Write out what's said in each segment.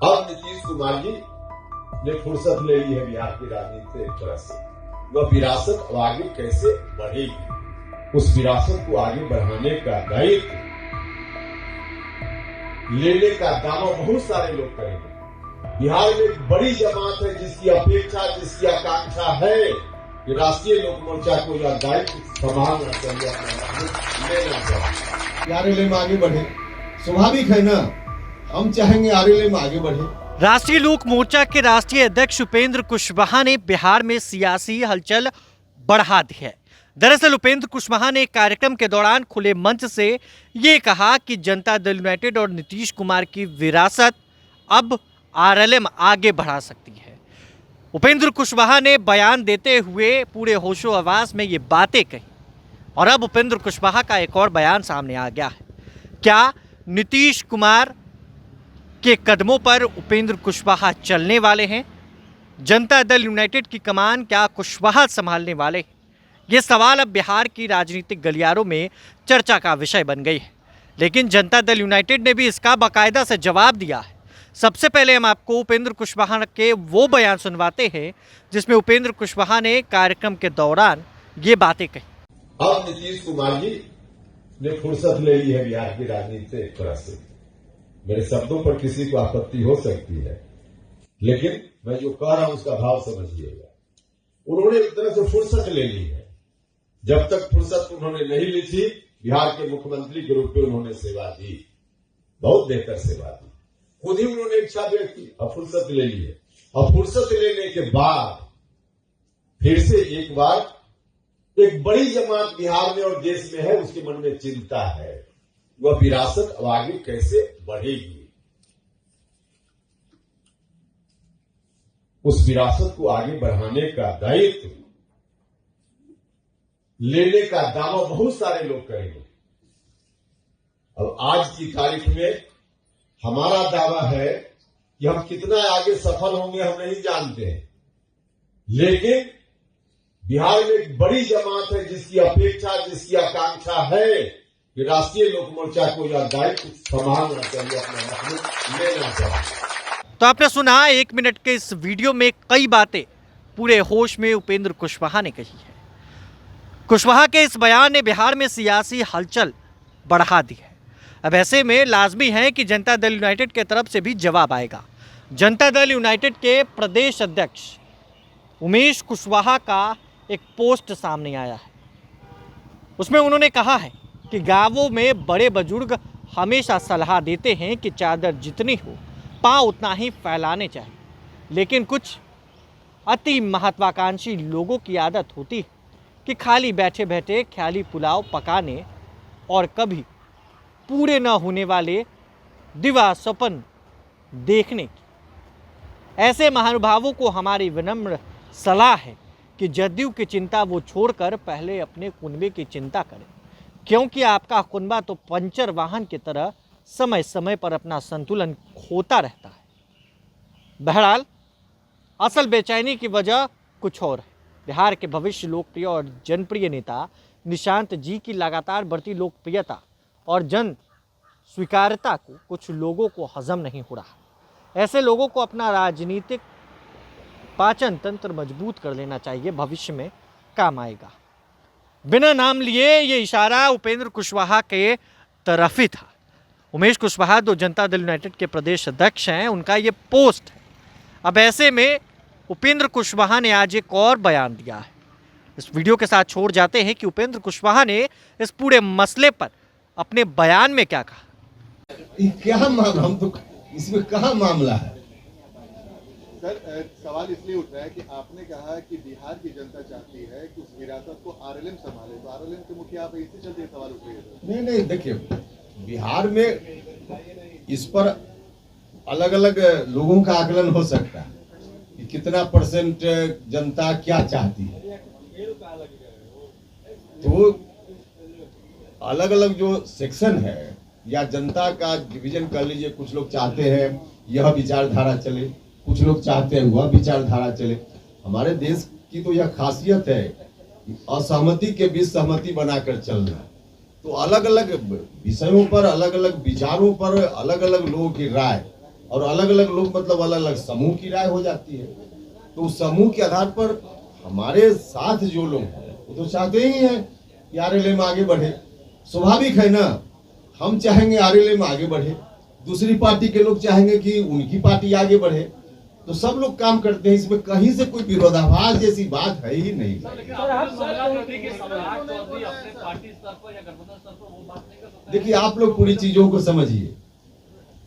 अब नीतीश कुमार जी ने फुर्सत ले ली है बिहार की राजनीति से एक तरह से। वह विरासत अब आगे कैसे बढ़ेगी, उस विरासत को आगे बढ़ाने का दायित्व लेने का दावा बहुत सारे लोग करेंगे। बिहार में एक बड़ी जमात है जिसकी अपेक्षा, जिसकी आकांक्षा है कि राष्ट्रीय लोक मोर्चा को यह दायित्व संभालना चाहिए, लेना चाहिए। आरएलए में आगे बढ़े, स्वाभाविक है ना, हम चाहेंगे आरएलए में आगे बढ़े। राष्ट्रीय लोक मोर्चा के राष्ट्रीय अध्यक्ष उपेंद्र कुशवाहा ने बिहार में सियासी हलचल बढ़ा दी है। दरअसल उपेंद्र कुशवाहा ने एक कार्यक्रम के दौरान खुले मंच से ये कहा कि जनता दल यूनाइटेड और नीतीश कुमार की विरासत अब आरएलए में आगे बढ़ा सकती है। उपेंद्र कुशवाहा ने बयान देते हुए पूरे होशो हवास में ये बातें कही और अब उपेंद्र कुशवाहा का एक और बयान सामने आ गया है। क्या नीतीश कुमार के कदमों पर उपेंद्र कुशवाहा चलने वाले हैं? जनता दल यूनाइटेड की कमान क्या कुशवाहा संभालने वाले हैं? ये सवाल अब बिहार की राजनीतिक गलियारों में चर्चा का विषय बन गई है। लेकिन जनता दल यूनाइटेड ने भी इसका बाकायदा से जवाब दिया है। सबसे पहले हम आपको उपेंद्र कुशवाहा के वो बयान सुनवाते हैं जिसमें उपेंद्र कुशवाहा ने कार्यक्रम के दौरान ये बातें कही। अब नीतीश कुमार जी ने फुर्सत ले ली है बिहार की राजनीति से एक तरह से। मेरे शब्दों पर किसी को आपत्ति हो सकती है, लेकिन मैं जो कह रहा हूं उसका भाव समझिएगा। उन्होंने एक तरह से फुर्सत ले ली है। जब तक फुर्सत उन्होंने नहीं ली थी, बिहार के मुख्यमंत्री के रूप में उन्होंने सेवा दी, बहुत बेहतर सेवा दी। खुद ही उन्होंने इच्छा व्यक्त की, अब फुर्सत ले ली है। और फुर्सत लेने के बाद फिर से एक बार एक बड़ी जमात बिहार में और देश में है, उसके मन में चिंता है, वह विरासत अब आगे कैसे बढ़ेगी। उस विरासत को आगे बढ़ाने का दायित्व लेने का दावा बहुत सारे लोग करेंगे। अब आज की तारीख में हमारा दावा है कि हम कितना आगे सफल होंगे हम नहीं जानते हैं, लेकिन बिहार में एक बड़ी जमात है जिसकी अपेक्षा, जिसकी आकांक्षा है कि राष्ट्रीय लोक मोर्चा को यह दायित्व संभालना चाहिए, अपना लेना चाहिए। तो आपने सुना 1 मिनट के इस वीडियो में कई बातें पूरे होश में उपेंद्र कुशवाहा ने कही है। कुशवाहा के इस बयान ने बिहार में सियासी हलचल बढ़ा दी है। अब ऐसे में लाजमी है कि जनता दल यूनाइटेड के तरफ से भी जवाब आएगा। जनता दल यूनाइटेड के प्रदेश अध्यक्ष उमेश कुशवाहा का एक पोस्ट सामने आया है। उसमें उन्होंने कहा है कि गांवों में बड़े बुजुर्ग हमेशा सलाह देते हैं कि चादर जितनी हो पाँव उतना ही फैलाने चाहिए, लेकिन कुछ अति महत्वाकांक्षी लोगों की आदत होती है कि खाली बैठे बैठे ख्याली पुलाव पकाने और कभी पूरे न होने वाले दिवा स्वप्न देखने की। ऐसे महानुभावों को हमारी विनम्र सलाह है कि जदयू की चिंता वो छोड़कर पहले अपने कुनबे की चिंता करें, क्योंकि आपका कुनबा तो पंचर वाहन की तरह समय समय पर अपना संतुलन खोता रहता है। बहरहाल असल बेचैनी की वजह कुछ और है। बिहार के भविष्य लोकप्रिय और जनप्रिय नेता निशांत जी की लगातार बढ़ती लोकप्रियता और जन स्वीकार्यता को कुछ लोगों को हजम नहीं हो रहा। ऐसे लोगों को अपना राजनीतिक पाचन तंत्र मजबूत कर लेना चाहिए, भविष्य में काम आएगा। बिना नाम लिए ये इशारा उपेंद्र कुशवाहा के तरफ ही था। उमेश कुशवाहा जो जनता दल यूनाइटेड के प्रदेश अध्यक्ष हैं, उनका ये पोस्ट है। अब ऐसे में उपेंद्र कुशवाहा ने आज एक और बयान दिया है। इस वीडियो के साथ छोड़ जाते हैं कि उपेंद्र कुशवाहा ने इस पूरे मसले पर अपने बयान में क्या कहा। क्या मामला, हम तो इसमें कहाँ मामला है सर? सवाल इसलिए उठ रहा है कि आपने कहा कि बिहार की जनता चाहती है कि उस विरासत को आरएलएम संभाले, तो आरएलएम के मुखिया आप इसी चलते सवाल उठ रहे हैं। नहीं, देखिए बिहार में इस पर अलग अलग लोगों का आकलन हो सकता है कि कितना परसेंट जनता क्या चाहती है। तो अलग अलग जो सेक्शन है या जनता का डिवीजन कर लीजिए, कुछ लोग चाहते हैं यह विचारधारा चले, कुछ लोग चाहते हैं वह विचारधारा चले। हमारे देश की तो यह खासियत है असहमति के बीच सहमति बनाकर चलना। तो अलग अलग विषयों पर, अलग अलग विचारों पर अलग अलग लोगों की राय और अलग अलग लोग मतलब अलग अलग समूह की राय हो जाती है। तो उस समूह के आधार पर हमारे साथ जो लोग हैं वो तो चाहते ही हैं कि आरएलएम आगे बढ़े। स्वाभाविक है ना, हम चाहेंगे आरएलएम आगे बढ़े, दूसरी पार्टी के लोग चाहेंगे कि उनकी पार्टी आगे बढ़े, तो सब लोग काम करते हैं। इसमें कहीं से कोई विरोधाभास जैसी बात है ही नहीं। देखिए, आप लोग पूरी चीजों को समझिए,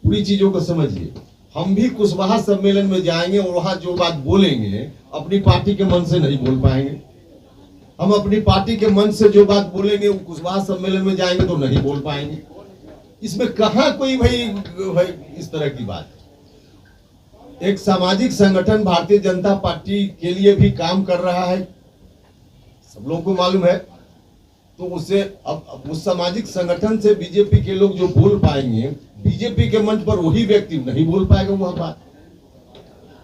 पूरी चीजों को समझिए। हम भी कुशवाहा सम्मेलन में जाएंगे और वहां जो बात बोलेंगे अपनी पार्टी के मन से नहीं बोल पाएंगे। हम अपनी पार्टी के मन से जो बात बोलेंगे वो कुशवाहा सम्मेलन में जाएंगे तो नहीं बोल पाएंगे। इसमें कहां कोई भाई इस तरह की बात है। एक सामाजिक संगठन भारतीय जनता पार्टी के लिए भी काम कर रहा है, सब लोगों को मालूम है। तो उससे अब उस सामाजिक संगठन से बीजेपी के लोग जो बोल पाएंगे, बीजेपी के मंच पर वही व्यक्ति नहीं बोल पाएगा वह बात।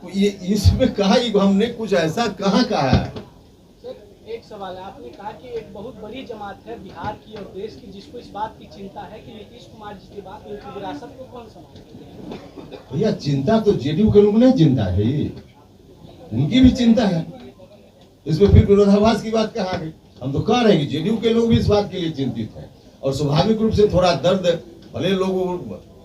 तो ये इसमें कहा हमने कुछ ऐसा कहाँ कहा है। सर एक सवाल है, आपने कहा कि एक बहुत बड़ी जमात है बिहार की और देश की जिसको इस बात की चिंता है कि नीतीश कुमार जी के बाद उनकी विरासत को कौन संभालेगा। भैया चिंता तो जेडीयू के लोग नहीं चिंता है, उनकी भी चिंता है। इसमें फिर विरोधाभास की बात कहाँ है। हम तो कह रहे हैं कि जेडीयू के लोग भी इस बात के लिए चिंतित हैं और स्वाभाविक रूप से थोड़ा दर्द, भले लोग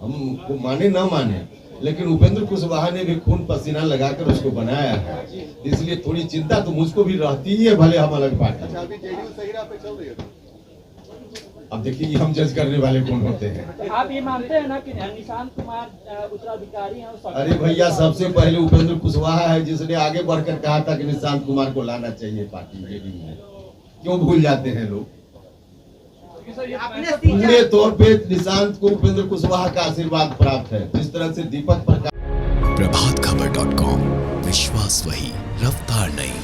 हमको माने ना माने, लेकिन उपेंद्र कुशवाहा ने भी खून पसीना लगाकर उसको बनाया है, इसलिए थोड़ी चिंता तो मुझको भी रहती ही है, भले हम अलग पार्टी। अच्छा, अभी जेडीयू सही राह पे चल रही है। अब देखिए हम जज करने वाले कौन होते हैं। आप ये मानते हैं ना कि निशांत कुमार उत्तराधिकारी हैं। अरे भैया, सबसे पहले उपेंद्र कुशवाहा है जिसने आगे बढ़कर कहा था कि निशांत कुमार को लाना चाहिए पार्टी जेडीयू में। क्यों भूल जाते हैं लोग। पूरे तौर पे निशांत को उपेंद्र कुशवाहा का आशीर्वाद प्राप्त है, जिस तरह से दीपक प्रकाश। प्रभातखबर.com, विश्वास वही, रफ्तार नहीं।